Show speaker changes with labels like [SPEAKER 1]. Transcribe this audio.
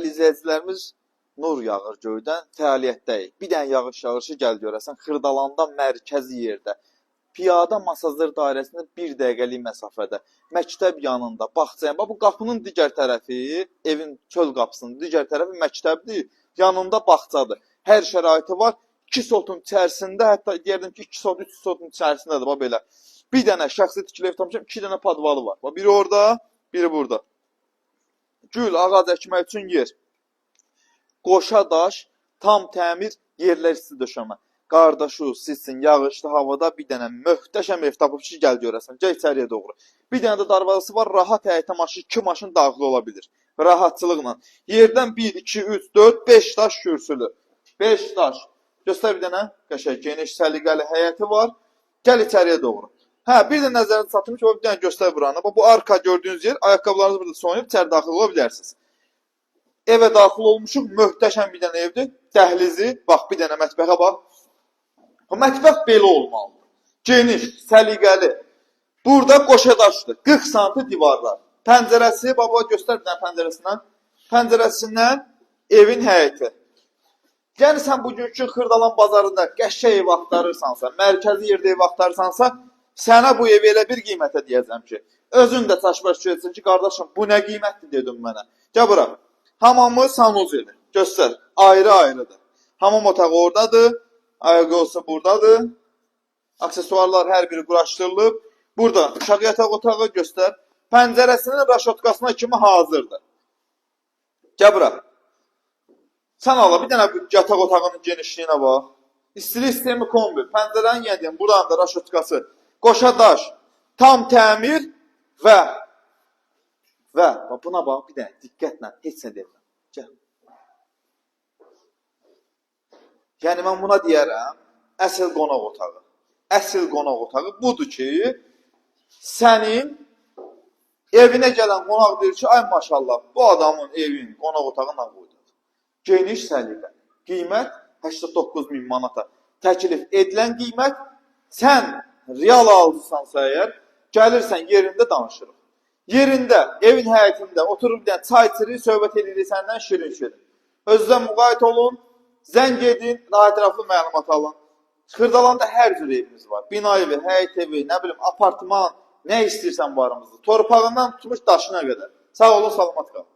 [SPEAKER 1] İzləyicilərimiz nur yağır göydən, fəaliyyətdəyik. Bir dənə yağış yağışı gəl görəsən, Xırdalanda mərkəzi yerdə, piyada masazır dairəsində 1 dəqiqəlik məsafədə, məktəb yanında, bağça yanında, bu qapının digər tərəfi, evin çöl qapısının digər tərəfi məktəbdir, yanında bağçadır. Hər şəraiti var. 2 sotun içərisində, hətta deyərdim ki, 2 sot, 3 sotun içərisindədir, bax belə. Bir dənə şəxsi tikili ev tapmışam, 2 dənə padvalı var. Bax, biri orada, biri burada. Gül, ağac əkmək üçün yer. Qoşa daş, tam təmir, yerlər isti döşəmə. Qardaşı, sizsin, yağışlı havada bir dənə möhtəşəm ev tapıb ki, gəl görəsən. Gəl içəriyə doğru. Bir dənə də darvazası var, rahat həyətə maşın, 2 maşın daxil ola bilir. Rahatçılıqla. Yerdən 1, 2, 3, 4, 5 daş kürsülü. 5 daş. Göstər bir dənə, qəşəng, geniş, səliqəli həyəti var. Gəl içəriyə doğru. Hə, bir də nəzərini çatmış, bir dənə göstər buranı. Bu arka gördüyünüz yer, ayaqqabılarınızı burada soyunub, içəri daxil ola bilərsiniz. Evə daxil olmuşuq, möhtəşəm bir dənə evdir. Dəhlizi, bax, bir dənə mətbəxə bax. Mətbəx belə olmalıdır. Geniş, səliqəli. Burada qoşadaşdır, 40 santı divarlar. Pəncərəsi, baba, göstər bir dənə pəncərəsindən. Pəncərəsindən evin həyəti. Yəni, sən bugünkü Xırdalan bazarında qəşəng ev axtarırsansa, mərkəzi yerdə ev axtarırsansa, sənə bu evi elə bir qiymətə deyəcəm ki, özün də çaşbaş görürsən ki, qardaşım, bu nə qiymətdir dedim mənə. Gəl bura. Hamamı sanuzeli. Göstər. Ayrı-ayrıdır. Hamam otağı oradadır. Ayaqqabısı buradadır. Aksesuarlar hər biri quraşdırılıb. Burada uşaq yataq otağı göstər. Pəncərəsinin raşotkasına kimi hazırdır. Gəl bura. Sən ala bir dənə yataq otağının genişliyinə bax. İstilik sistemi kombi. Pəncərənin yeniyəm. Buranın da raşotkası. Qoşa daş. Tam təmir və buna bax bir dənə diqqətlə heç nə deyirəm. Gəl. Yəni mən buna deyərəm, əsl qonaq otağı. Əsl qonaq otağı budur ki, sənin evinə gələn qonaq deyir ki, ay maşallah, bu adamın evin qonaq otağı nə qoydur? Geniş səliqə. Qiymət 89.000 manata. Təklif edilən qiymət, sən real alırsansa əgər, gəlirsən yerində danışırıq. Yerində, evin həyətində oturub bir dənə çay içirik, söhbət edirik səndən şirin-şirin. Özünüzdən müqayət olun, zəng edin, daha ətraflı məlumat alın. Xırdalanda hər cür evimiz var. Bina evi, həyət evi, nə bilim, apartman, nə istəyirsən varımızdır. Torpağından tutmuş daşına qədər. Sağ olun, salamat qalın.